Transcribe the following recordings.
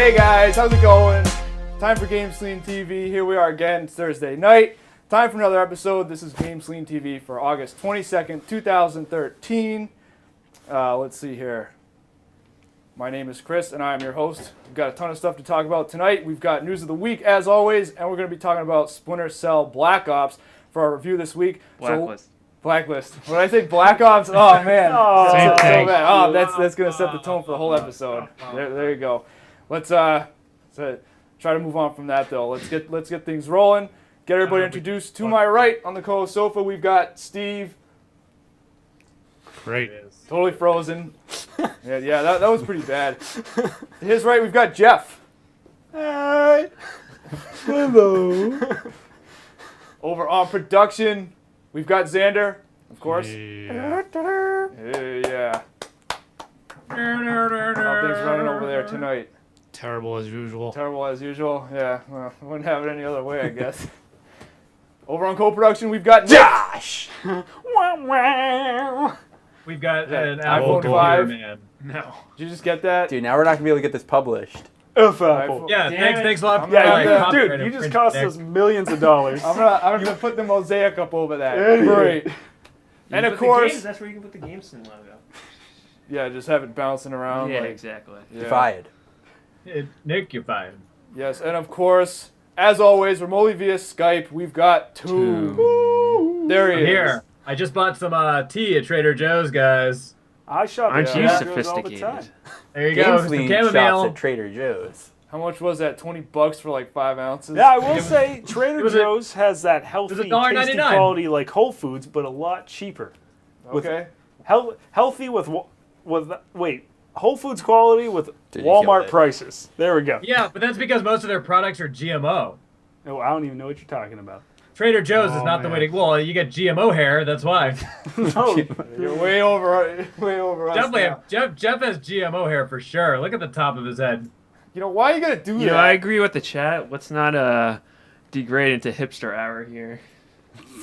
Hey guys, how's it going? Time for GameSlean TV. Here we are again. It's Thursday night. Time for another episode. This is GameSlean TV for August 22nd, 2013. Let's see here. My name is Chris, and I am your host. We've got a ton of stuff to talk about tonight. We've got news of the week, as always, and we're going to be talking about Splinter Cell Black Ops for our review this week. Blacklist. Blacklist. When I say Black Ops, oh man, Same thing. Oh, that's going to set the tone for the whole episode. There you go. Let's try to move on from that though. Let's get things rolling. Get everybody introduced. To my right on the co-host sofa, we've got Steve. Great. Totally frozen. Yeah, that was pretty bad. To his right, we've got Jeff. Hi. Hello. Over on production, we've got Xander, of course. Yeah. Hey, yeah. How things running over there tonight? Terrible as usual. Terrible as usual. Yeah, well, I wouldn't have it any other way, I guess. Over on co-production, we've got Josh. We've got an iPhone Apple 5. man. No. Did you just get that? Dude, now we're not going to be able to get this published. Apple. Yeah, Damn thanks a lot. I'm for not- like, yeah, copyright Dude, you just infringement cost there. us millions of dollars. I'm gonna put the mosaic up over that. Yeah, Great. And of course, that's where you can put the GameSlean logo. yeah, just have it bouncing around. Yeah, like- exactly. yeah. Fired. Nick, you're fired. Yes, and of course, as always, remotely via Skype, we've got two. There he I'm is. here. I just bought some tea at Trader Joe's, guys. I shop Aren't at you Trader Joe's all the sophisticated? time. There you go. Some GameSlean shops chamomile. at Trader Joe's. How much was that? $20 for like 5 ounces? Yeah, I will say Trader it was a- Joe's has that healthy, it was tasty $1.99. quality like Whole Foods, but a lot cheaper. Okay. Healthy with Whole Foods quality with Dude, you killed Walmart it. prices. There we go. Yeah, but that's because most of their products are GMO. Oh, I don't even know what you're talking about. Trader Joe's is Oh, not the way man. to. Well, you get GMO hair. That's why. No, You're way over us Definitely, now. Jeff has GMO hair for sure. Look at the top of his head. You know, why are you going to do You know, that? I agree with the chat. Let's not degrade into hipster hour here.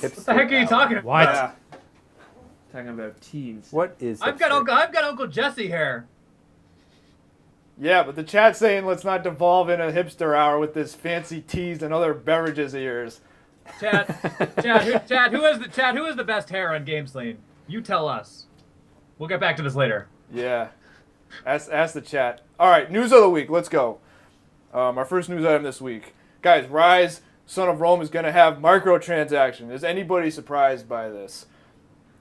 What the heck are you talking about? What? Yeah. Talking about teens. What is I've got Uncle Jesse hair. Yeah, but the chat's saying let's not devolve in a hipster hour with this fancy teas and other beverages of yours. Chad, who has the best hair on GameSlean? You tell us. We'll get back to this later. Yeah. Ask the chat. All right, news of the week. Let's go. Our first news item this week. Guys, Rise, Son of Rome is going to have microtransactions. Is anybody surprised by this?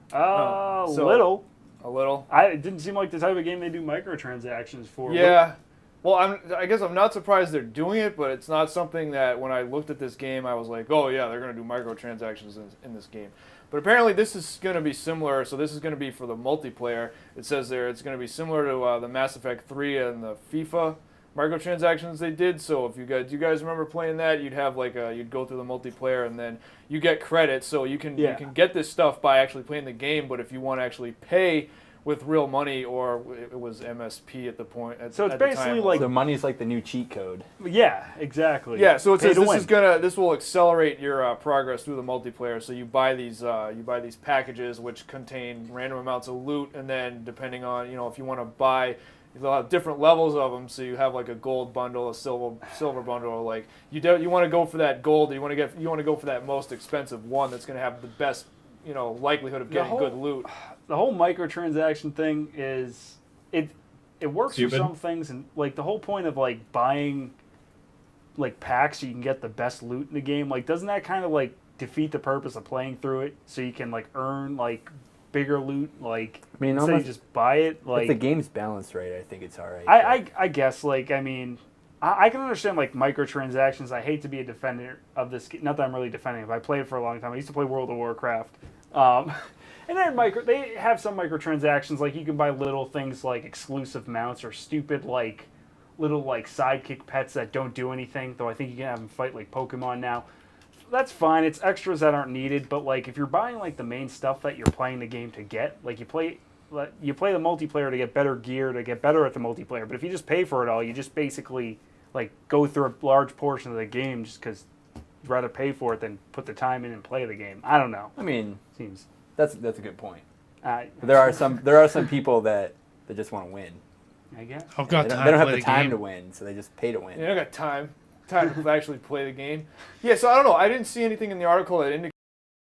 So- little. A little? It didn't seem like the type of game they do microtransactions for. Yeah. Well, I guess I'm not surprised they're doing it, but it's not something that when I looked at this game, I was like, oh, yeah, they're going to do microtransactions in this game. But apparently this is going to be similar, so this is going to be for the multiplayer. It says there it's going to be similar to the Mass Effect 3 and the FIFA microtransactions they did. So if you guys remember playing that, you'd have like you'd go through the multiplayer and then you get credit, so you can get this stuff by actually playing the game. But if you want to actually pay with real money, or it was MSP at the point. So it's at the basically time. like- So money's like the new cheat code. Yeah, exactly. Yeah, so it Pay says to win. this will accelerate your progress through the multiplayer. So you buy these packages which contain random amounts of loot, and then depending on if you want to buy, they'll have different levels of them. So you have like a gold bundle, a silver bundle, or like you want to go for that gold. You want to go for that most expensive one that's going to have the best likelihood of getting good loot. The whole microtransaction thing is it works Stupid. for some things, and like the whole point of like buying like packs so you can get the best loot in the game, like doesn't that kind of like defeat the purpose of playing through it so you can like earn like bigger loot, like I mean, instead of almost, just buy it? if Like the game's balanced right, I think it's all right. I guess, like, I mean, I can understand like microtransactions. I hate to be a defender of this. Not that I'm really defending it, but I played it for a long time. I used to play World of Warcraft. And then they have some microtransactions, like you can buy little things like exclusive mounts or stupid like little like sidekick pets that don't do anything. Though I think you can have them fight like Pokemon now. That's fine. It's extras that aren't needed. But like if you're buying like the main stuff that you're playing the game to get, like you play the multiplayer to get better gear, to get better at the multiplayer. But if you just pay for it all, you just basically like go through a large portion of the game just because you'd rather pay for it than put the time in and play the game. I don't know. I mean, Seems that's a good point. uh, But there are some people that just want to win. I guess. I've got They time don't to have play the the time game. to win, so they just pay to win. Yeah, I got time to actually play the game. Yeah, so I don't know. I didn't see anything in the article that indicated.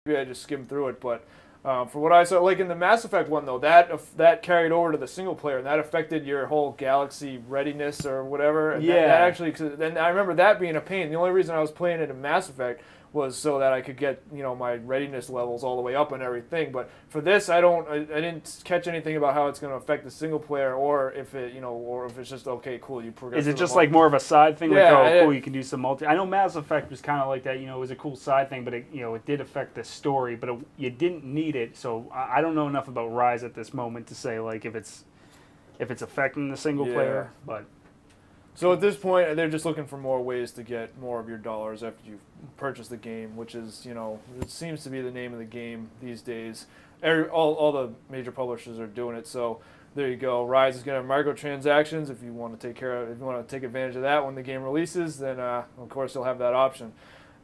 Maybe I just skimmed through it, but for what I saw, like in the Mass Effect one though, that carried over to the single player, and that affected your whole galaxy readiness or whatever. And Yeah. that actually, then I remember that being a pain. The only reason I was playing it in Mass Effect was so that I could get my readiness levels all the way up and everything. But for this, I didn't catch anything about how it's going to affect the single player, or if it's just okay, cool, you progress. Is it to the just multi- like more of a side thing? Yeah, Like, oh, cool, you can do some multi. I know Mass Effect was kind of like that. It was a cool side thing, but it did affect the story, but you didn't need it. So I don't know enough about Rise at this moment to say like if it's affecting the single player, but. So at this point, they're just looking for more ways to get more of your dollars after you've purchased the game, which is, it seems to be the name of the game these days. All the major publishers are doing it. So there you go. Rise is going to have microtransactions. If you want to take advantage of that when the game releases, then of course you'll have that option.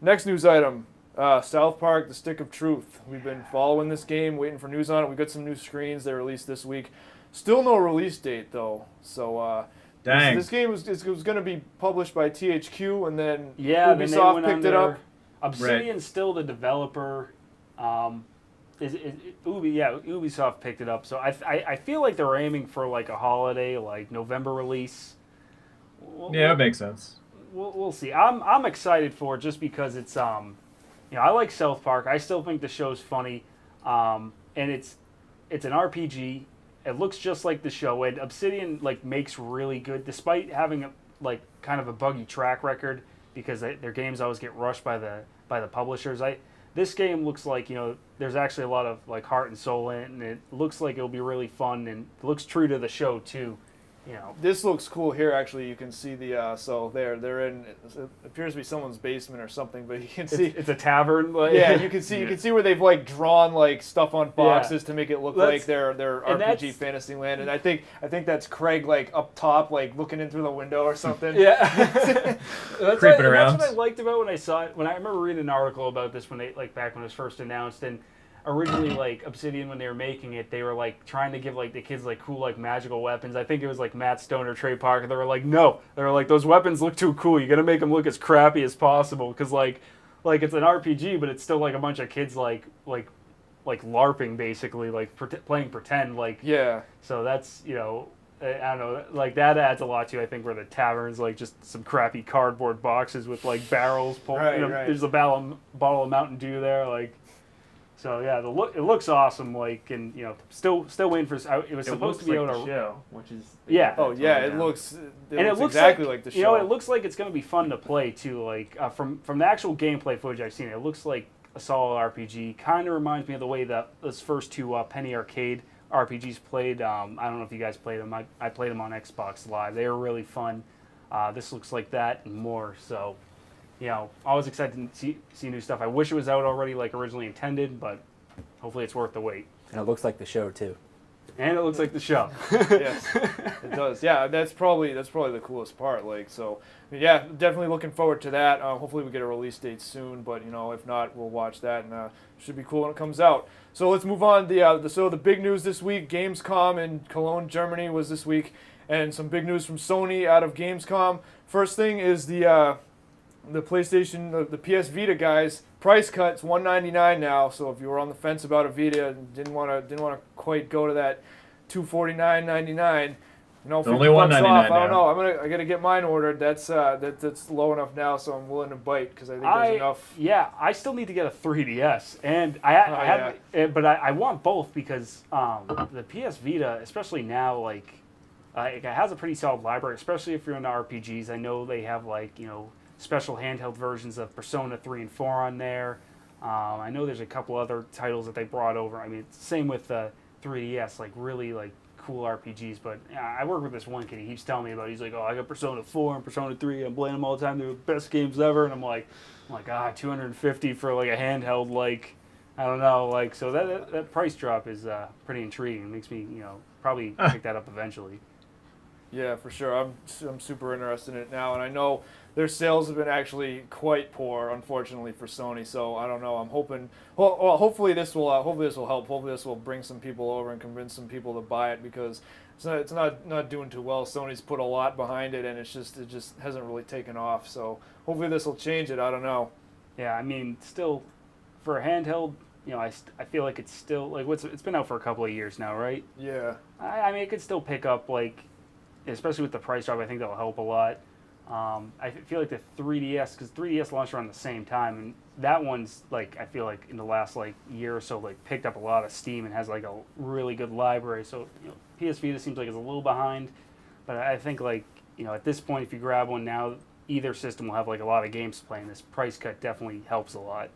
Next news item: South Park: The Stick of Truth. We've been following this game, waiting for news on it. We got some new screens they released this week. Still no release date though. So. Dang. This game was going to be published by THQ, and then Yeah, Ubisoft picked it up. Obsidian's still the developer. Ubisoft picked it up. So I feel like they're aiming for like a holiday, like November release. Yeah, it makes sense. We'll see. I'm excited for it just because it's I like South Park. I still think the show's funny, and it's an RPG. It looks just like the show, and Obsidian makes really good, despite having kind of a buggy track record because their games always get rushed by the publishers. This game looks like there's actually a lot of heart and soul in it, and it looks like it'll be really fun, and it looks true to the show too. This looks cool here. Actually, you can see the so they're in. It appears to be someone's basement or something, but you can see it's a tavern. Yeah, you can see where they've drawn stuff on boxes to make it look like they're RPG fantasy land, and I think that's Craig up top looking in through the window or something. Yeah, creeping around. That's what I liked about when I saw it. When I remember reading an article about this when they back when it was first announced, and originally Obsidian when they were making it, they were trying to give the kids cool magical weapons. I think it was Matt Stone or Trey Parker. They were no, they were those weapons look too cool. You got to make them look as crappy as possible because it's an RPG, but it's still a bunch of kids LARPing basically playing pretend Yeah. So that's I don't know, that adds a lot to I think where the taverns just some crappy cardboard boxes with barrels pulled. Right. There's a bottle of Mountain Dew there So yeah, it looks awesome. And still waiting for it was supposed to be like out the show, which is Oh yeah, it looks looks exactly like the show. It looks like it's going to be fun to play too. From the actual gameplay footage I've seen, it looks like a solid RPG. Kind of reminds me of the way that those first two Penny Arcade RPGs played. I don't know if you guys played them. I played them on Xbox Live. They were really fun. This looks like that and more. So. Always excited to see new stuff. I wish it was out already originally intended, but hopefully it's worth the wait. And it looks like the show too. And it looks like the show. Yes, it does. Yeah, that's probably the coolest part. Yeah, definitely looking forward to that. Hopefully we get a release date soon, but if not, we'll watch that, and it should be cool when it comes out. So let's move on. The big news this week: Gamescom in Cologne, Germany was this week, and some big news from Sony out of Gamescom. First thing is the PlayStation, the PS Vita guys, price cuts $199 now. So if you were on the fence about a Vita and didn't want to quite go to that $249.99, only $50 $199 off. I don't now. know. I gotta get mine ordered. That's low enough now, so I'm willing to bite because I think there's enough. Yeah, I still need to get a 3DS, and I want both because the PS Vita, especially now, it has a pretty solid library, especially if you're into RPGs. I know they have special handheld versions of Persona 3 and 4 on there. I know there's a couple other titles that they brought over. I mean, it's the same with the 3DS, really cool RPGs. But I work with this one kid. He keeps telling me about it. He's like, oh, I got Persona 4 and Persona 3. I'm playing them all the time. They're the best games ever. And I'm like, $250 for a handheld, I don't know. So that price drop is pretty intriguing. It makes me, probably pick that up eventually. Yeah, for sure. I'm super interested in it now, and I know their sales have been actually quite poor, unfortunately for Sony. So I don't know. I'm hoping. Well, hopefully this will help. Hopefully this will bring some people over and convince some people to buy it, because it's not doing too well. Sony's put a lot behind it, and it just hasn't really taken off. So hopefully this will change it. I don't know. Yeah, I mean, still, for a handheld, I feel like it's still, like, it's been out for a couple of years now, right? Yeah. I mean, it could still pick up, like, especially with the price drop, I think that'll help a lot. I feel like the 3DS, because 3DS launched around the same time, and that one's, like, I feel like in the last, like, year or so, like, picked up a lot of steam and has, like, a really good library. So, PS Vita seems like it's a little behind, but I think, like, at this point, if you grab one now, either system will have, like, a lot of games to play, and this price cut definitely helps a lot.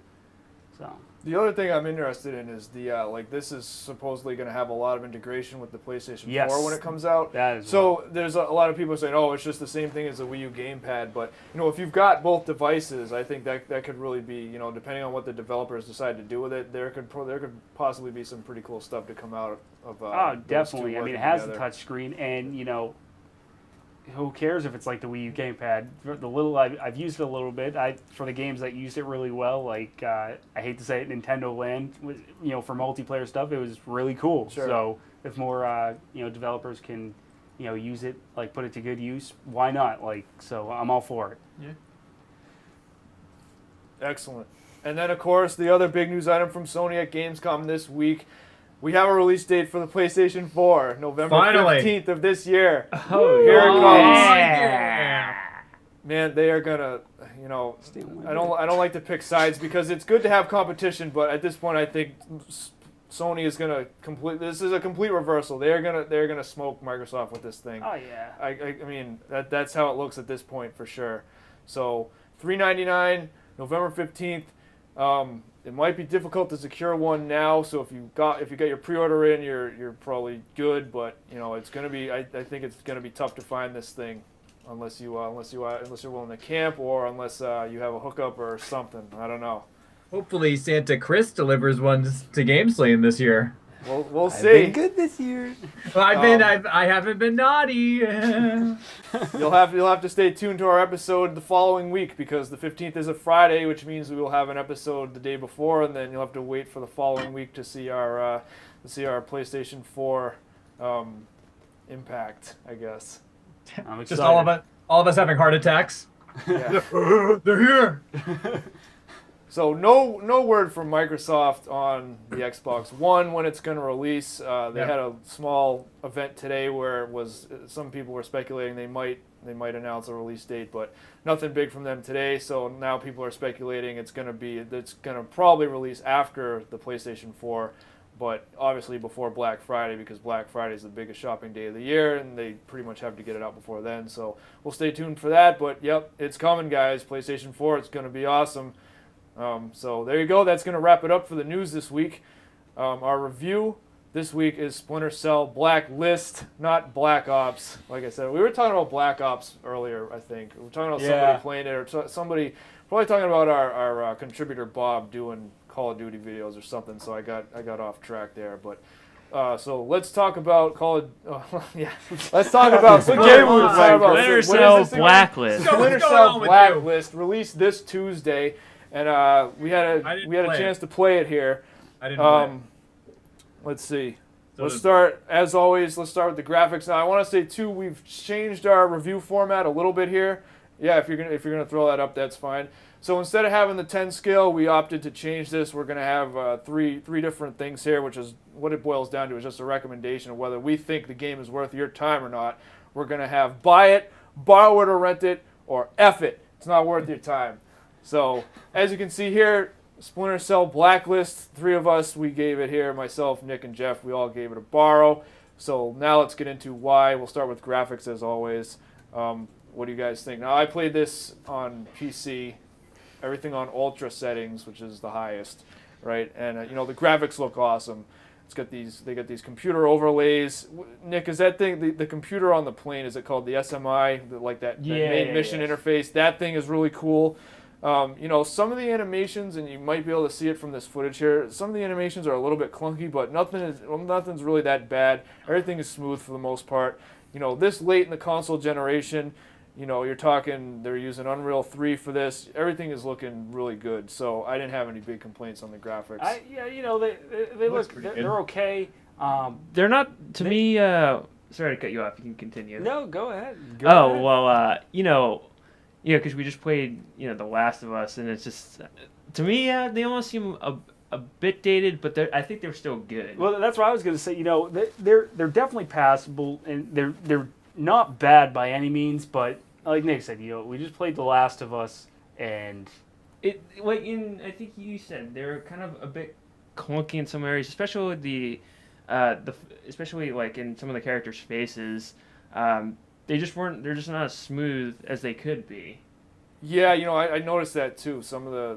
So. The other thing I'm interested in is this is supposedly going to have a lot of integration with the PlayStation 4 when it comes out. That is so there's a lot of people saying, oh, it's just the same thing as the Wii U gamepad. But if you've got both devices, I think that could really be, depending on what the developers decide to do with it, there could possibly be some pretty cool stuff to come out of. Oh, definitely. I mean, it has together. the touch screen, and who cares if it's like the Wii U gamepad? I've used it a little bit. For the games that used it really well, like I hate to say it, Nintendo Land, for multiplayer stuff, it was really cool. Sure. So if more developers can use it, like put it to good use, why not? Like, so I'm all for it. Yeah. Excellent. And then of course the other big news item from Sony at Gamescom this week. We have a release date for the PlayStation 4, November 15th of this year. Oh, here it comes. Yeah. Man, they are gonna, I don't like to pick sides because it's good to have competition, but at this point, I think Sony is gonna This is a complete reversal. They're gonna smoke Microsoft with this thing. Oh yeah. I mean that's how it looks at this point for sure. So $399, November 15th. It might be difficult to secure one now, so if you got your pre-order in, you're probably good. But it's gonna be. I think it's gonna be tough to find this thing, unless you're willing to camp, or unless you have a hookup or something. I don't know. Hopefully, Santa Chris delivers one to GameSlean this year. We'll I've see. been good this year. Well, I haven't been naughty. You'll have to stay tuned to our episode the following week, because the 15th is a Friday, which means we will have an episode the day before, and then you'll have to wait for the following week to see our PlayStation 4 impact, I guess. I'm excited. Just all of us having heart attacks. Yeah. They're here. So no word from Microsoft on the Xbox One when it's going to release. They had a small event today where some people were speculating they might announce a release date, but nothing big from them today. So now people are speculating it's going to probably release after the PlayStation 4, but obviously before Black Friday, because Black Friday is the biggest shopping day of the year, and they pretty much have to get it out before then. So we'll stay tuned for that. But yep, it's coming, guys. PlayStation 4, it's going to be awesome. So there you go. That's going to wrap it up for the news this week. Our review this week is Splinter Cell Blacklist, not Black Ops. Like I said, we were talking about Black Ops earlier, I think. We were talking about somebody playing it, or somebody probably talking about our contributor Bob doing Call of Duty videos or something. So I got off track there. But so let's talk about Let's talk about Splinter Cell Blacklist. Splinter Cell Blacklist released this Tuesday. And we had a chance to play it here. I didn't play it. Let's see. Let's start with the graphics. Now I want to say too, we've changed our review format a little bit here. Yeah, if you're gonna throw that up, that's fine. So instead of having the 10 scale, we opted to change this. We're gonna have three different things here, which is what it boils down to is just a recommendation of whether we think the game is worth your time or not. We're gonna have buy it, borrow it or rent it, or F it. It's not worth your time. So, as you can see here, Splinter Cell Blacklist, three of us, we gave it here, myself, Nick, and Jeff, we all gave it a borrow. So now let's get into why. We'll start with graphics as always. What do you guys think? Now, I played this on PC, everything on ultra settings, which is the highest, right? And, the graphics look awesome. They got these computer overlays. Nick, is that thing, the computer on the plane, is it called the SMI, that main mission interface? That thing is really cool. Some of the animations, and you might be able to see it from this footage here, some of the animations are a little bit clunky, but nothing's really that bad. Everything is smooth for the most part. This late in the console generation, you're talking they're using Unreal 3 for this. Everything is looking really good. So I didn't have any big complaints on the graphics. They Looks look pretty good. they're okay. They're not to me. Sorry to cut you off. You can continue. No, go ahead. Well, because we just played, The Last of Us, and it's just to me, they almost seem a bit dated, but I think they're still good. Well, that's what I was going to say. They're definitely passable, and they're not bad by any means. But like Nick said, we just played The Last of Us, and I think you said they're kind of a bit clunky in some areas, especially with especially like in some of the characters' faces. They're just not as smooth as they could be. Yeah, I noticed that too. Some of the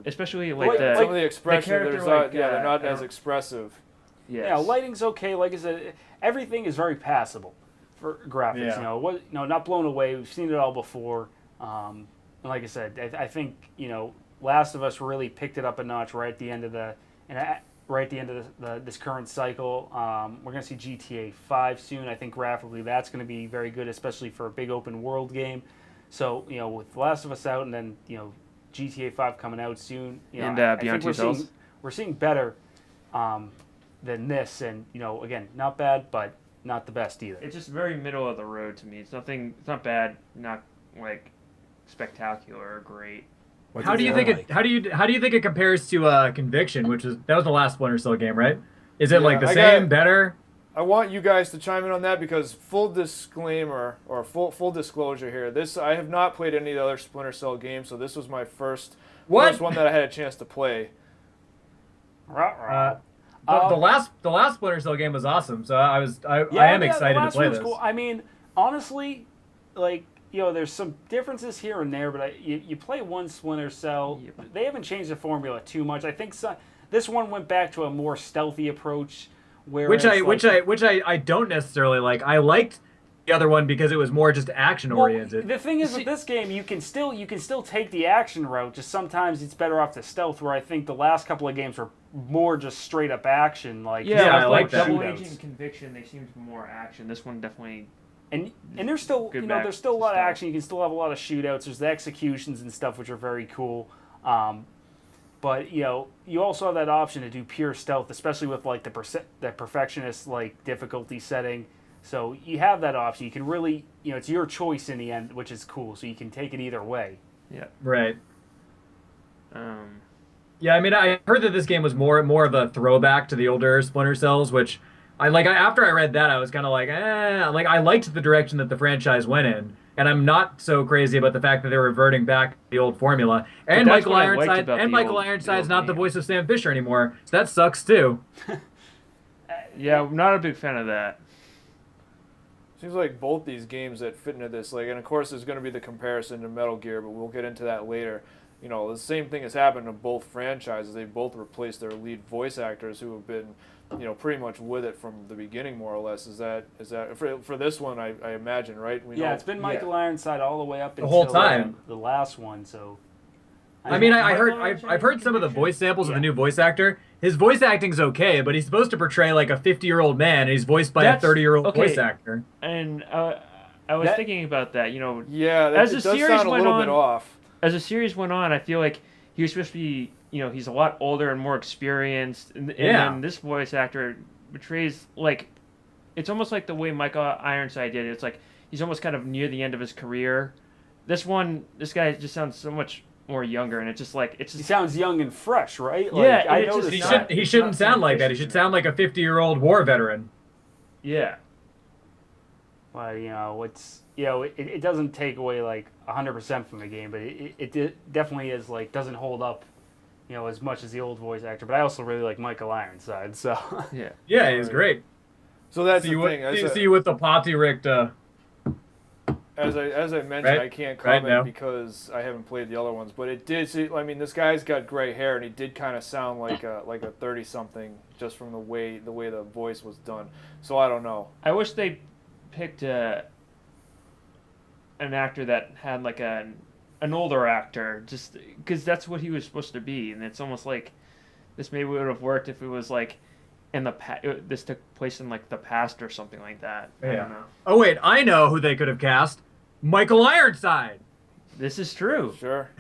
Especially some of the expression, they're not as expressive. Yes. yeah, lighting's okay. Like I said, everything is very passable for graphics. Yeah. Not blown away. We've seen it all before. And like I said, I think Last of Us really picked it up a notch right at the end of this current cycle. We're going to see GTA 5 soon. I think graphically that's going to be very good, especially for a big open world game. So, with The Last of Us out and then, GTA 5 coming out soon. And I Beyond think Two Souls. we're seeing better than this. And, again, not bad, but not the best either. It's just very middle of the road to me. It's not bad, not like spectacular or great. How do you think it compares to Conviction, that was the last Splinter Cell game, right? Is it like the same, better? I want you guys to chime in on that because full disclaimer or full disclosure here. I have not played any of the other Splinter Cell games, so this was my first one that I had a chance to play. The last Splinter Cell game was awesome, so I am excited to play this. Cool. I mean, honestly, there's some differences here and there, but you play one Splinter Cell. They haven't changed the formula too much. I think this one went back to a more stealthy approach. Which I don't necessarily like. I liked the other one because it was more just action oriented. The thing is with this game, you can still take the action route. Just sometimes it's better off to stealth. Where I think the last couple of games were more just straight up action. I like that. Double Agent Conviction. They seemed more action. This one definitely. And there's still there's still a lot of action. You can still have a lot of shootouts. There's the executions and stuff which are very cool. But you also have that option to do pure stealth, especially with the perfectionist difficulty setting. So you have that option. You can really it's your choice in the end, which is cool. So you can take it either way. Yeah. Right. Yeah, I mean, I heard that this game was more of a throwback to the older Splinter Cells, which after I read that, I was kind of I liked the direction that the franchise went in. And I'm not so crazy about the fact that they're reverting back to the old formula. And Michael Ironside's not the voice of Sam Fisher anymore. So that sucks too. Yeah, I'm not a big fan of that. Seems like both these games that fit into this, and of course there's going to be the comparison to Metal Gear, but we'll get into that later. The same thing has happened to both franchises. They both replaced their lead voice actors who have been pretty much with it from the beginning, more or less. Is that for this one? I imagine, right? It's been Michael Ironside all the way up until the whole time. The last one. So, I've heard some of the voice samples of the new voice actor. His voice acting's okay, but he's supposed to portray like a 50-year-old man, and he's voiced by a 30-year-old voice actor. And I was thinking about that. Yeah, as it the does series sound a went little on, bit off. As the series went on, I feel like he was supposed to be, he's a lot older and more experienced. And then this voice actor betrays, it's almost like the way Michael Ironside did it. It's like he's almost kind of near the end of his career. This guy just sounds so much more younger, and he sounds young and fresh, right? I noticed he shouldn't sound like that. He should sound like a 50-year-old war veteran. Yeah. Well, it doesn't take away 100% from the game, but it definitely is doesn't hold up, as much as the old voice actor. But I also really like Michael Ironside, so yeah, he's great. So that's the thing. See you with the potty rigged. As I mentioned, I can't comment because I haven't played the other ones, but it did. This guy's got gray hair, and he did kind of sound like a 30-something just from the way the voice was done. So I don't know. I wish they picked an actor that had an older actor, just because that's what he was supposed to be, and it's almost like this maybe would have worked if it was in the this took place in the past or something like that. Yeah. I don't know. Oh wait, I know who they could have cast. Michael Ironside. This is true. Sure.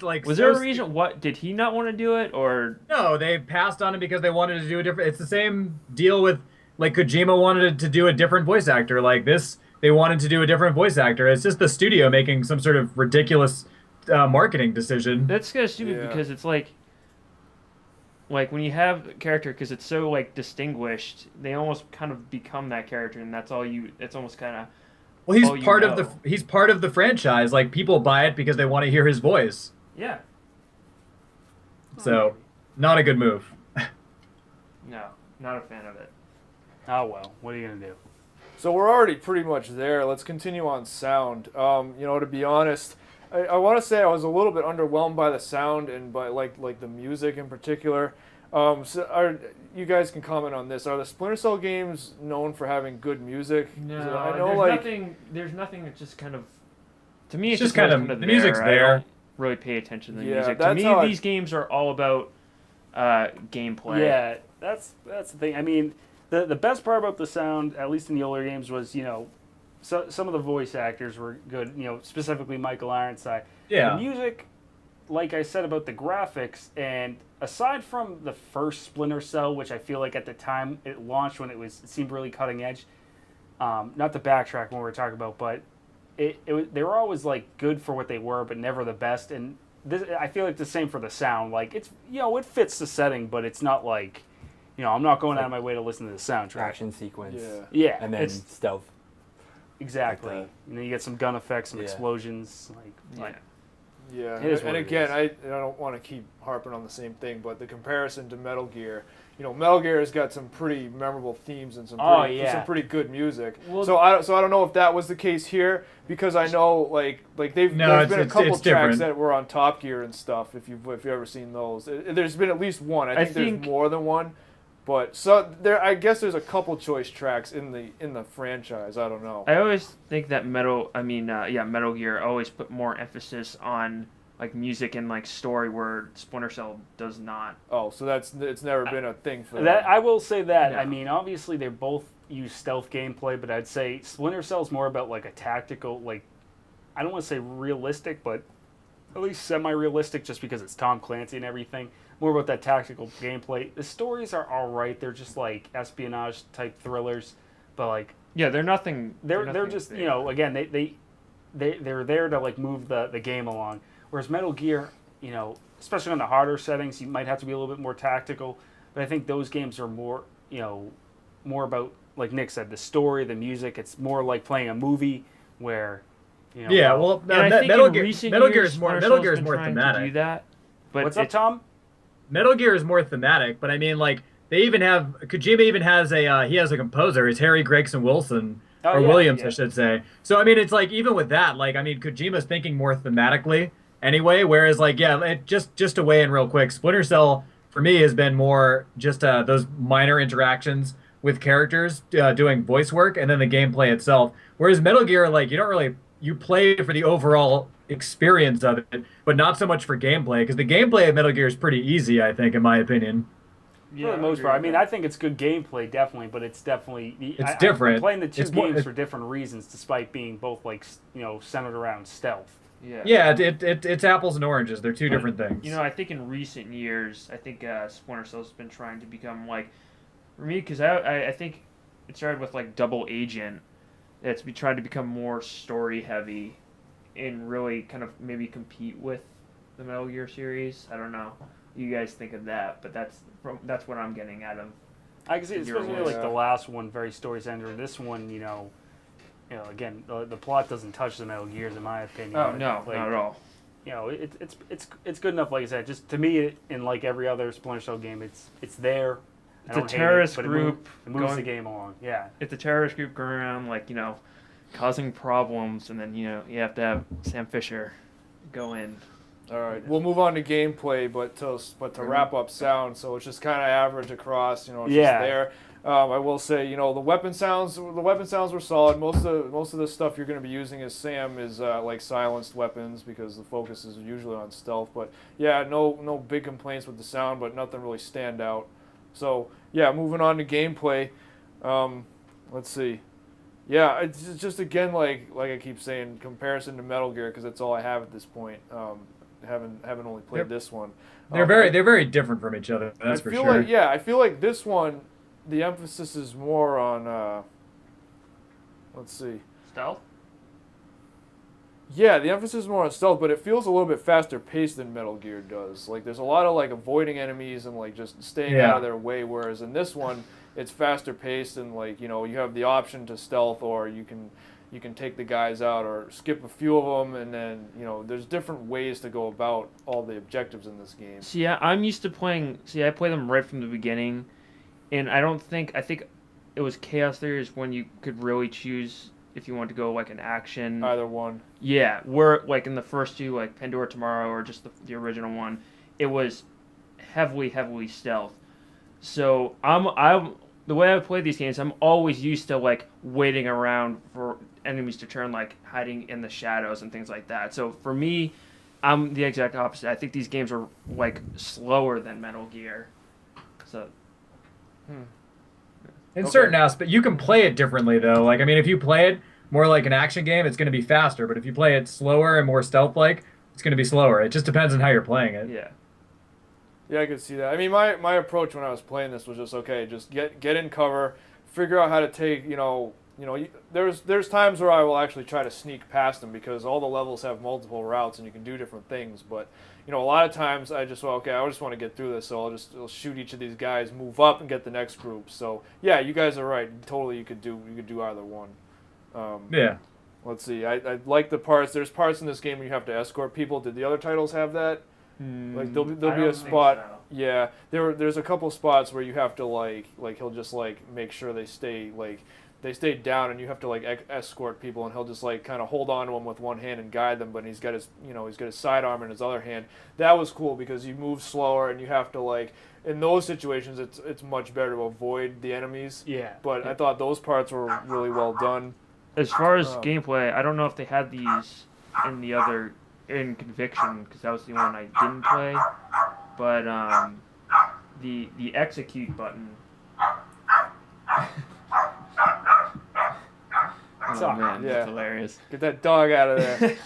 Like, Was there a reason? What did he not want to do it, or No, they passed on it because they wanted to do a different. It's the same deal with like Kojima wanted to do a different voice actor. Like this, they wanted to do a different voice actor. It's just the studio making some sort of ridiculous marketing decision. that's kind of stupid Yeah. because it's like when you have a character because it's so like distinguished, they almost kind of become that character, and that's all you. It's almost kind of. Well, he's Oh, you part of know. he's part of the franchise. Like people buy it because they want to hear his voice. Yeah. So, not a good move. No, not a fan of it. Oh well, what are you gonna do? So we're already pretty much there. Let's continue on sound. To be honest, I want to say I was a little bit underwhelmed by the sound and by like the music in particular. You guys can comment on this. Are the Splinter Cell games known for having good music? No, I know there's like nothing. There's nothing that just kind of. To me, It's it's just kind of- goes the music's I there. don't really pay attention to the Yeah, music. To that's me, how I- these games are all about gameplay. Yeah, that's the thing. I mean, the best part about the sound, at least in the older games, was some of the voice actors were good. Specifically Michael Ironside. Yeah. The music, like I said about the graphics, and aside from the first Splinter Cell, which I feel like at the time it launched when it seemed really cutting edge. Not to backtrack when we were talking about, but they were always like good for what they were, but never the best. And this, I feel like the same for the sound. Like it's it fits the setting, but it's not like I'm not going out of my way to listen to the soundtrack. Action sequence. Yeah. Yeah, And then it's stealth. exactly. like You get some gun effects, some Yeah. explosions. Yeah. Yeah, It is what and it again, is. I don't want to keep harping on the same thing, but the comparison to Metal Gear, Metal Gear has got some pretty memorable themes and some pretty good music. Well, so I don't know if that was the case here because I know like there's been a couple it's tracks different. that were on Top Gear and stuff. If you've ever seen those, there's been at least one. I think there's more than one, but I guess there's a couple choice tracks in the franchise. I don't know. I always think that Metal Gear always put more emphasis on like music and like story, where Splinter Cell does not. Oh, so it's never been a thing for That them. I will say that. No. I mean, obviously they both use stealth gameplay, but I'd say Splinter Cell is more about like a tactical, like I don't want to say realistic, but at least semi-realistic, just because it's Tom Clancy and everything. More about that tactical gameplay. The stories are all right. They're just like espionage type thrillers, but like Yeah, they're nothing. they're nothing just big. again they're there to like move the game along. Whereas Metal Gear, especially on the harder settings, you might have to be a little bit more tactical. But I think those games are more more about, like Nick said, the story, the music. It's more like playing a movie where Yeah, well, And I think Metal in Gear, recent Metal Gear years, is more Splinter Metal Cell's Gear is been more trying to thematic. do that. But What's up, Tom? Metal Gear is more thematic, but I mean, like they even have Kojima even has he has a composer. It's Harry Gregson Wilson Oh, or yeah, Williams, yeah. I should say. So I mean, it's like even with that, like I mean, Kojima's thinking more thematically anyway. Whereas like just to weigh in real quick, Splinter Cell for me has been more just those minor interactions with characters doing voice work and then the gameplay itself. Whereas Metal Gear, like you play for the overall experience of it, but not so much for gameplay, because the gameplay of Metal Gear is pretty easy, I think, in my opinion. For the most part, I mean, I think it's good gameplay, definitely, but it's definitely It's different. I'm playing the two It's more- games for different reasons, despite being both like centered around stealth. Yeah, it's apples and oranges. They're two different things. I think in recent years, I think Splinter Cell's been trying to become like, for me, because I think it started with like Double Agent. It's tried to become more story heavy, and really kind of maybe compete with the Metal Gear series. I don't know. You guys think of that, but that's what I'm getting out of. I can see, You're especially right. like the last one, very story centered. This one, again, the plot doesn't touch the Metal Gears, in my opinion. Oh no, Like, not at all. It's good enough. Like I said, just to me, in like every other Splinter Cell game, it's there. I It's a don't hate terrorist but group It moves the going- game along. Yeah. It's a terrorist group going around causing problems, and then you have to have Sam Fisher go in. All right, we'll move on to gameplay, but to wrap up sound, so it's just kind of average across. It's just there. I will say, the weapon sounds were solid. Most of the stuff you're going to be using as Sam is like silenced weapons, because the focus is usually on stealth. But yeah, no big complaints with the sound, but nothing really stand out. So yeah, moving on to gameplay. Let's see. Yeah, it's just again like I keep saying, comparison to Metal Gear because that's all I have at this point. Haven't only played this one. They're very different from each other. That's for feel sure. like I feel like this one, the emphasis is more on let's see. Stealth? Yeah, the emphasis is more on stealth, but it feels a little bit faster paced than Metal Gear does. Like there's a lot of like avoiding enemies and like just staying out of their way, whereas in this one it's faster paced and like, you know, you have the option to stealth or you can take the guys out or skip a few of them, and then, you know, there's different ways to go about all the objectives in this game. See, I'm used to playing. See, I play them right from the beginning, and I think it was Chaos Theory is when you could really choose if you want to go like an action. Either one. Yeah, where like in the first two, like Pandora Tomorrow or just the original one, it was heavily stealth. So I'm the way I play these games, I'm always used to like waiting around for enemies to turn, like hiding in the shadows and things like that. So for me, I'm the exact opposite. I think these games are like slower than Metal Gear. So. In certain aspects, you can play it differently though. Like, I mean, if you play it more like an action game, it's going to be faster. But if you play it slower and more stealth-like, it's going to be slower. It just depends on how you're playing it. Yeah. Yeah, I could see that. I mean, my approach when I was playing this was just, okay, just get in cover, figure out how to take, there's times where I will actually try to sneak past them because all the levels have multiple routes and you can do different things. But, you know, a lot of times I just, I just want to get through this, so I'll shoot each of these guys, move up, and get the next group. So, yeah, you guys are right. Totally, you could do either one. Yeah. Let's see. I like the parts. There's parts in this game where you have to escort people. Did the other titles have that? Like there'll be a spot. So. Yeah, there's a couple spots where you have to like he'll just like make sure they stay down, and you have to like escort people, and he'll just like kind of hold on to them with one hand and guide them, but he's got his sidearm in his other hand. That was cool because you move slower and you have to like, in those situations it's much better to avoid the enemies. Yeah. But I thought those parts were really well done. As far as gameplay, I don't know if they had these in Conviction, because that was the one I didn't play. But the execute button. Oh man, Yeah. that's hilarious. Get that dog out of there.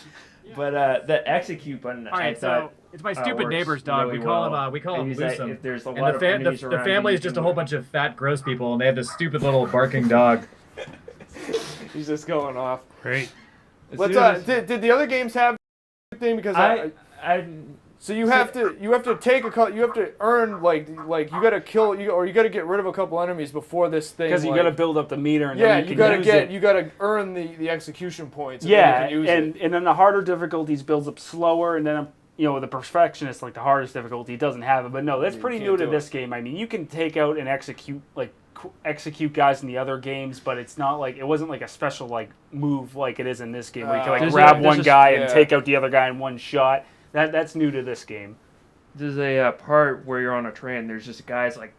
But the execute button, All right, I thought. it's my stupid works neighbor's dog. really we call well. him Use that Loosum. if there's a And lot of enemies the around family you, is just a you whole can- bunch of fat, gross people, and they have this stupid little barking dog. He's just going off. Great. as But soon as- did the other games have thing? Because so you have to take you have to earn like you got to kill or you got to get rid of a couple enemies before this thing. Because you like, got to build up the meter, and yeah, then you got got to you got to earn the execution points. And yeah, then you can use and it. and then the harder difficulties builds up slower, and then the perfectionist, like the hardest difficulty, doesn't have it. But no, that's You pretty can't new to do this game. I mean, you can take out and execute guys in the other games, but it's not like it wasn't like a special like move like it is in this game where you can like There's grab a- one there's a- guy yeah. and take out the other guy in one shot. That's new to this game. There's a part where you're on a train. There's just guys like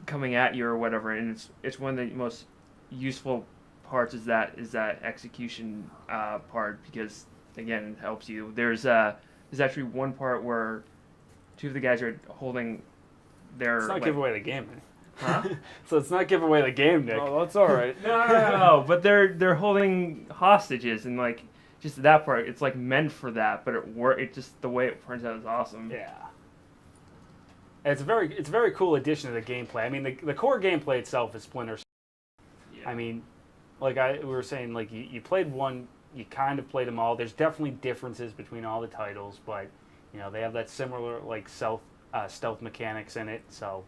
coming at you or whatever, and it's one of the most useful parts is that execution part because again it helps you. There's actually one part where two of the guys are holding their. It's not give away the game, Nick. Huh? So it's not give away the game, Nick. Oh, that's all right. No, but they're holding hostages and like. Just that part, it's like meant for that, but it just the way it turns out is awesome. Yeah. It's a very cool addition to the gameplay. I mean, the core gameplay itself is Splinter Cell. Yeah. I mean, like we were saying, like you played one, you kind of played them all. There's definitely differences between all the titles, but they have that similar like stealth mechanics in it. So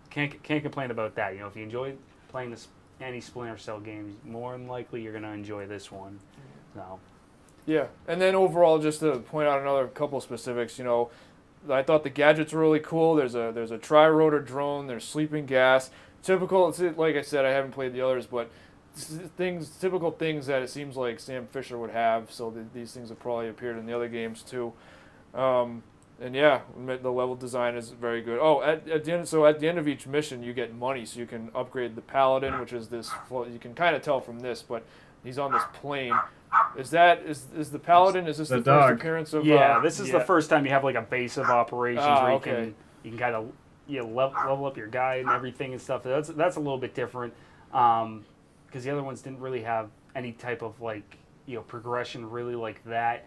can't complain about that. If you enjoy playing any Splinter Cell games, more than likely you're gonna enjoy this one. So. Yeah, and then overall, just to point out another couple specifics, I thought the gadgets were really cool. There's a tri-rotor drone. There's sleeping gas. Typical, like I said, I haven't played the others, but typical things that it seems like Sam Fisher would have. So these things have probably appeared in the other games too. And yeah, the level design is very good. Oh, at the end of each mission, you get money, so you can upgrade the Paladin, which is this. You can kind of tell from this, but he's on this plane. Is the Paladin? Is this the dog. first appearance of? Yeah, this is the first time you have like a base of operations where okay. you can kind of level up your guy and everything and stuff. That's a little bit different. because the other ones didn't really have any type of like progression really like that.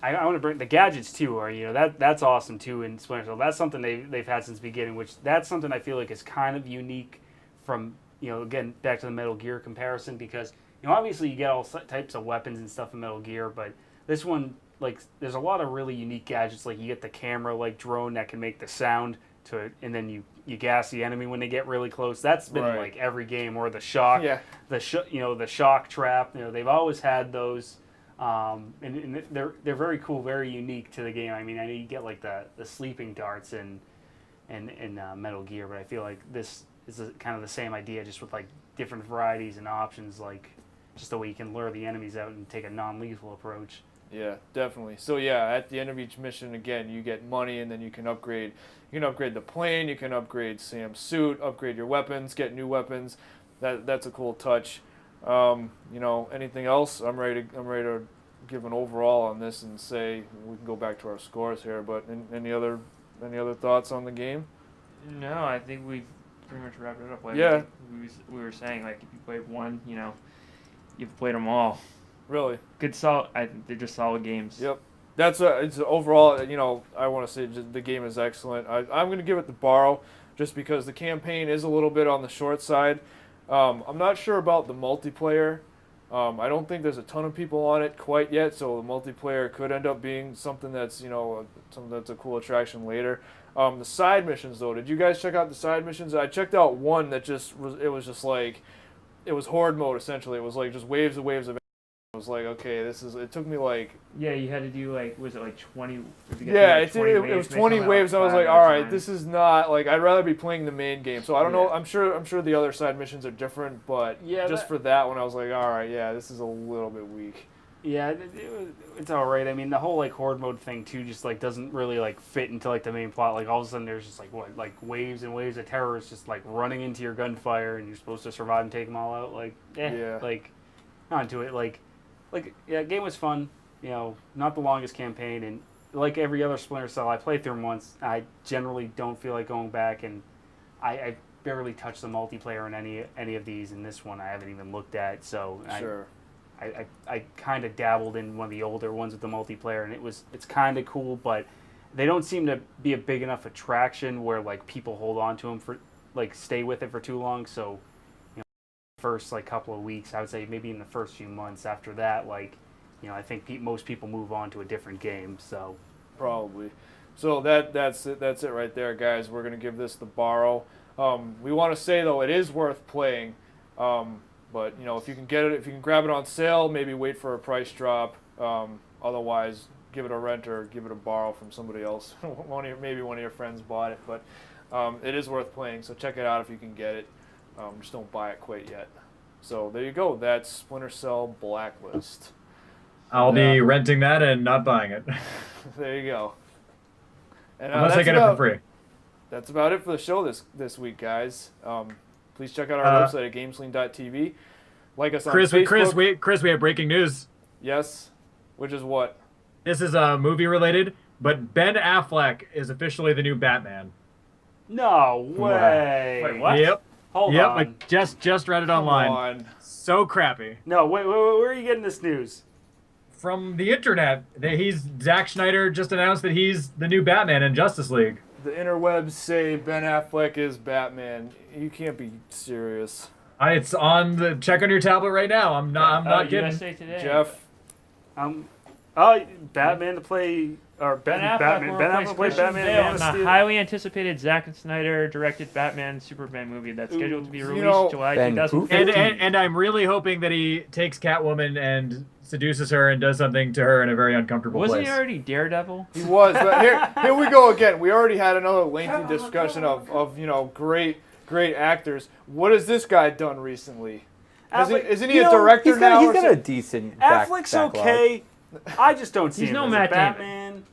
I want to bring the gadgets too, or that's awesome too in Splinter Cell. That's something they've had since the beginning, which that's something I feel like is kind of unique from again back to the Metal Gear comparison, because obviously you get all types of weapons and stuff in Metal Gear, but this one, like, there's a lot of really unique gadgets. Like you get the camera like drone that can make the sound to it, and then you gas the enemy when they get really close. That's been Right. like every game, or the shock, Yeah. the shock trap. They've always had those. And they're very cool, very unique to the game. I mean, I know you get like the sleeping darts in Metal Gear, but I feel like this is kind of the same idea, just with like different varieties and options, like just the way you can lure the enemies out and take a non-lethal approach. Yeah, definitely. So yeah, at the end of each mission, again, you get money, and then you can upgrade. You can upgrade the plane. You can upgrade Sam's suit. Upgrade your weapons. Get new weapons. That's a cool touch. Anything else? I'm ready to give an overall on this and say we can go back to our scores here. But any other thoughts on the game? No, I think we've pretty much wrapped it up. Like Yeah. we were saying, like, if you played one, you've played them all. Really? Good, solid. I think they're just solid games. Yep. It's overall. I want to say just the game is excellent. I'm going to give it the borrow, just because the campaign is a little bit on the short side. I'm not sure about the multiplayer. I don't think there's a ton of people on it quite yet, so the multiplayer could end up being something that's something that's a cool attraction later. The side missions, though, did you guys check out the side missions? I checked out one that it was horde mode essentially. It was like just waves and waves of. I was like, okay, it took me like. Yeah, you had to do was it like 20? Yeah, it was 20 waves. I was like, all right, this is not like, I'd rather be playing the main game. So I don't know. I'm sure the other side missions are different, but for that one, I was like, all right, yeah, this is a little bit weak. Yeah, it's all right. I mean, the whole like horde mode thing too, just like doesn't really like fit into like the main plot. Like all of a sudden, there's just like waves and waves of terrorists just like running into your gunfire, and you're supposed to survive and take them all out. Like, like, not into it. Like, game was fun. Not the longest campaign, and like every other Splinter Cell, I played through them once. I generally don't feel like going back, and I barely touched the multiplayer in any of these. And this one, I haven't even looked at. So Sure. I kind of dabbled in one of the older ones with the multiplayer, and it's kind of cool, but they don't seem to be a big enough attraction where like people hold on to them for like stay with it for too long. So first like couple of weeks, I would say maybe in the first few months. After that, like I think most people move on to a different game. So probably. So that's it right there, guys. We're gonna give this the borrow. We want to say though, it is worth playing. But if you can get it, if you can grab it on sale, maybe wait for a price drop. Otherwise, give it a rent or give it a borrow from somebody else. Maybe one of your friends bought it, but it is worth playing. So check it out if you can get it. Just don't buy it quite yet. So there you go. That's Splinter Cell Blacklist. I'll be renting that and not buying it. There you go. And, unless I get it for free. That's about it for the show this week, guys. Please check out our website at GameSlean.tv. Like us on Facebook. Chris, we have breaking news. Yes, which is what? This is movie related, but Ben Affleck is officially the new Batman. No way. Wait, what? Yep. Hold on. I just read it online. So crappy. No, wait, where are you getting this news? From the internet. Zack Snyder just announced that he's the new Batman in Justice League. The interwebs say Ben Affleck is Batman. You can't be serious. It's on the check on your tablet right now. I'm not kidding. USA Today. Jeff. Batman to play or Ben Batman. Ben Affleck plays Batman in the highly anticipated Zack Snyder directed Batman Superman movie that's scheduled to be released July 2015. And I'm really hoping that he takes Catwoman and seduces her and does something to her in a very uncomfortable place. Wasn't he already Daredevil? He was, but here we go again. We already had another lengthy discussion of great actors. What has this guy done recently? Isn't he a director now? He's got a decent Affleck's backlog. okay. I just don't see He's him no as Matt a Batman.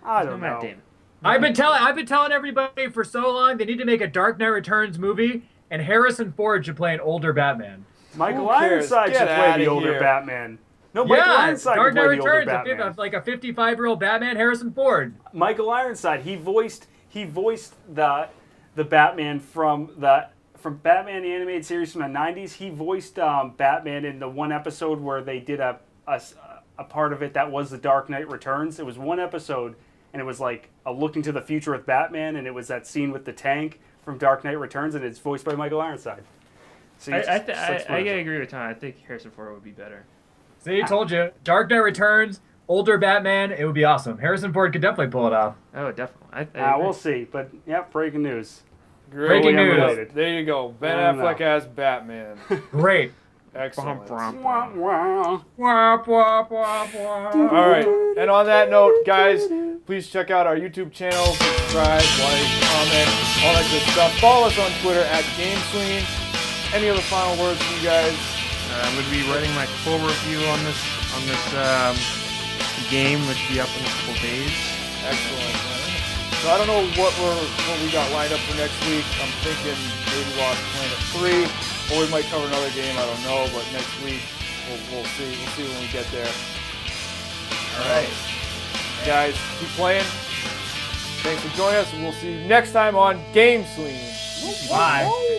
I don't know. Matt Damon. I've been telling everybody for so long they need to make a Dark Knight Returns movie, and Harrison Ford should play an older Batman. Michael Who cares? Ironside Get should play outta the older here. Batman. No, Michael Ironside Dark could Knight play the older Returns, Batman. like a 55-year-old Batman, Harrison Ford. Michael Ironside, he voiced the Batman from from Batman the Animated Series from the 90s. He voiced Batman in the one episode where they did a part of it that was The Dark Knight Returns. It was one episode, and it was like a look into the future with Batman, and it was that scene with the tank from Dark Knight Returns, and it's voiced by Michael Ironside. So I gotta agree with Tom. I think Harrison Ford would be better. See, I told you. Dark Knight Returns, older Batman, it would be awesome. Harrison Ford could definitely pull it off. Oh, definitely. I we'll see. But, yeah, breaking news. Breaking news. Unrelated. There you go. Ben Affleck as Batman. Great. Excellent. Wah, wah. Wop, wop, wop, wop. All right. And on that note, guys, please check out our YouTube channel. Subscribe, like, comment, all that good stuff. Follow us on Twitter at GameSlean. Any other final words from you guys? I'm going to be writing my full review on this game, which will be up in a couple days. Excellent. So I don't know what we got lined up for next week. I'm thinking maybe Lost Planet 3, or we might cover another game. I don't know, but next week we'll see. We'll see when we get there. All right, guys, keep playing. Thanks for joining us, and we'll see you next time on GameSlean. Bye.